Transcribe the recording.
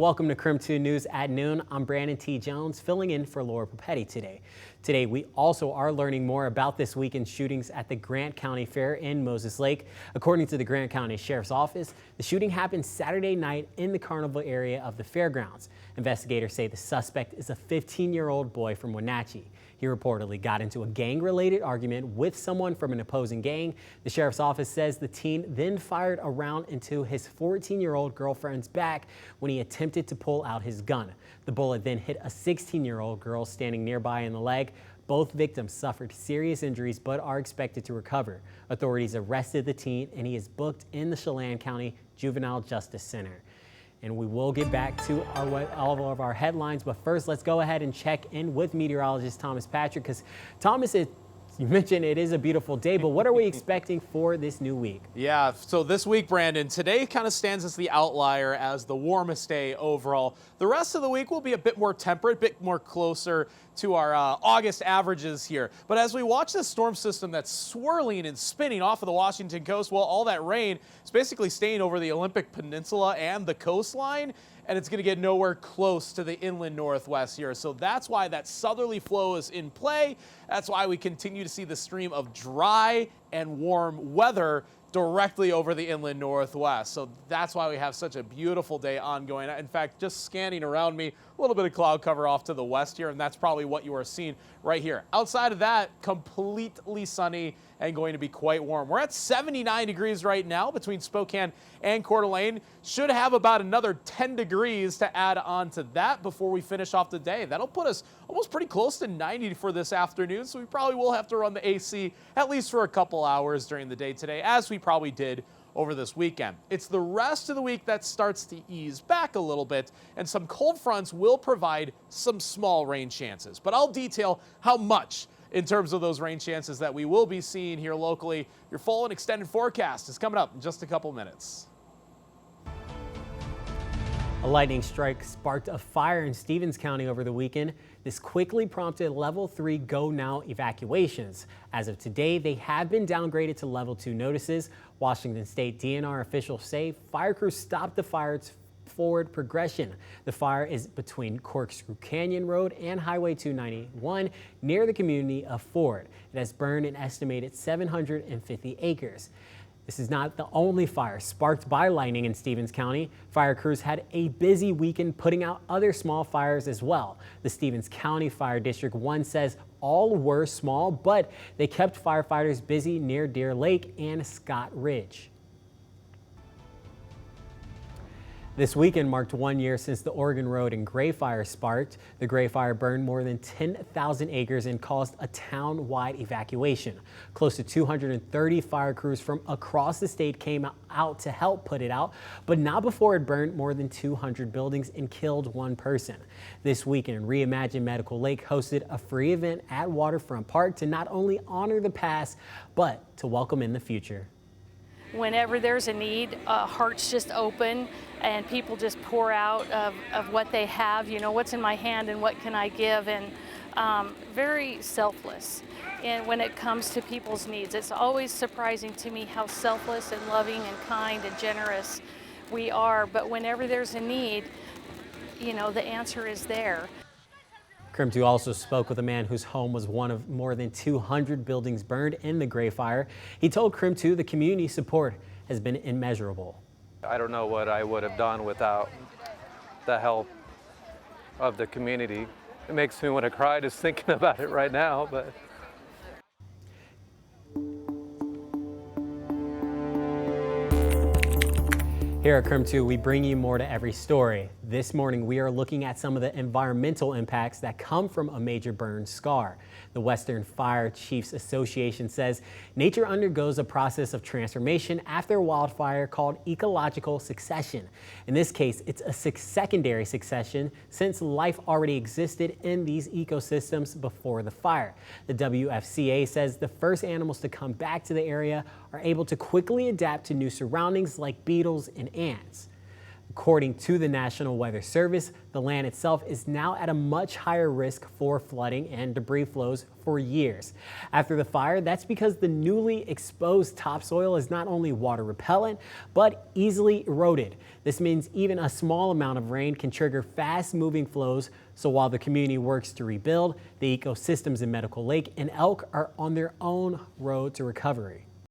Welcome to KREM 2 News at noon. I'm Brandon T. Jones, filling in for Laura Papetti today. Today, we also are learning more about this weekend's shootings at the Grant County Fair in Moses Lake. According to the Grant County Sheriff's Office, the shooting happened Saturday night in the carnival area of the fairgrounds. Investigators say the suspect is a 15-year-old boy from Wenatchee. He reportedly got into a gang-related argument with someone from an opposing gang. The sheriff's office says the teen then fired a round into his 14-year-old girlfriend's back when he attempted to pull out his gun. The bullet then hit a 16-year-old girl standing nearby in the leg. Both victims suffered serious injuries but are expected to recover. Authorities arrested the teen and he is booked in the Chelan County Juvenile Justice Center. And we will get back to all of our headlines, but first let's go ahead and check in with meteorologist Thomas Patrick, because Thomas, you mentioned it is a beautiful day, but what are we expecting for this new week? Yeah, so this week, Brandon, today kind of stands as the outlier as the warmest day overall. The rest of the week will be a bit more temperate, a bit more closer to our August averages here. But as we watch this storm system that's swirling and spinning off of the Washington coast, well, all that rain is basically staying over the Olympic Peninsula and the coastline, and it's going to get nowhere close to the inland northwest here. So that's why that southerly flow is in play. That's why we continue to see the stream of dry and warm weather directly over the inland northwest. So that's why we have such a beautiful day ongoing. In fact, just scanning around me, a little bit of cloud cover off to the west here, and that's probably what you are seeing right here. Outside of that, completely sunny and going to be quite warm. We're at 79 degrees right now between Spokane and Coeur d'Alene. Should have about another 10 degrees to add on to that before we finish off the day. That'll put us almost pretty close to 90 for this afternoon, so we probably will have to run the AC at least for a couple hours during the day today, as we probably did over this weekend. It's the rest of the week that starts to ease back a little bit, and some cold fronts will provide some small rain chances. But I'll detail how much in terms of those rain chances that we will be seeing here locally. Your full and extended forecast is coming up in just a couple minutes. A lightning strike sparked a fire in Stevens County over the weekend. This quickly prompted level 3 go now evacuations. As of today, they have been downgraded to level 2 notices. Washington State DNR officials say fire crews stopped the fire's forward progression. The fire is between Corkscrew Canyon Road and Highway 291 near the community of Ford. It has burned an estimated 750 acres. This is not the only fire sparked by lightning in Stevens County. Fire crews had a busy weekend putting out other small fires as well. The Stevens County Fire District 1 says all were small, but they kept firefighters busy near Deer Lake and Scott Ridge. This weekend marked 1 year since the Oregon Road and Gray Fire sparked. The Gray Fire burned more than 10,000 acres and caused a town-wide evacuation. Close to 230 fire crews from across the state came out to help put it out, but not before it burned more than 200 buildings and killed one person. This weekend, Reimagine Medical Lake hosted a free event at Waterfront Park to not only honor the past, but to welcome in the future. Whenever there's a need, hearts just open and people just pour out of what they have, you know, what's in my hand and what can I give, and very selfless. And when it comes to people's needs, it's always surprising to me how selfless and loving and kind and generous we are. But whenever there's a need, you know, the answer is there. KREM 2 also spoke with a man whose home was one of more than 200 buildings burned in the Gray Fire. He told KREM 2 the community support has been immeasurable. I don't know what I would have done without the help of the community. It makes me want to cry just thinking about it right now, but here at KREM 2, we bring you more to every story. This morning, we are looking at some of the environmental impacts that come from a major burn scar. The Western Fire Chiefs Association says nature undergoes a process of transformation after a wildfire called ecological succession. In this case, it's a secondary succession since life already existed in these ecosystems before the fire. The WFCA says the first animals to come back to the area are able to quickly adapt to new surroundings like beetles and ants. According to the National Weather Service, the land itself is now at a much higher risk for flooding and debris flows for years. After the fire, that's because the newly exposed topsoil is not only water repellent, but easily eroded. This means even a small amount of rain can trigger fast-moving flows. So while the community works to rebuild, the ecosystems in Medical Lake and Elk are on their own road to recovery.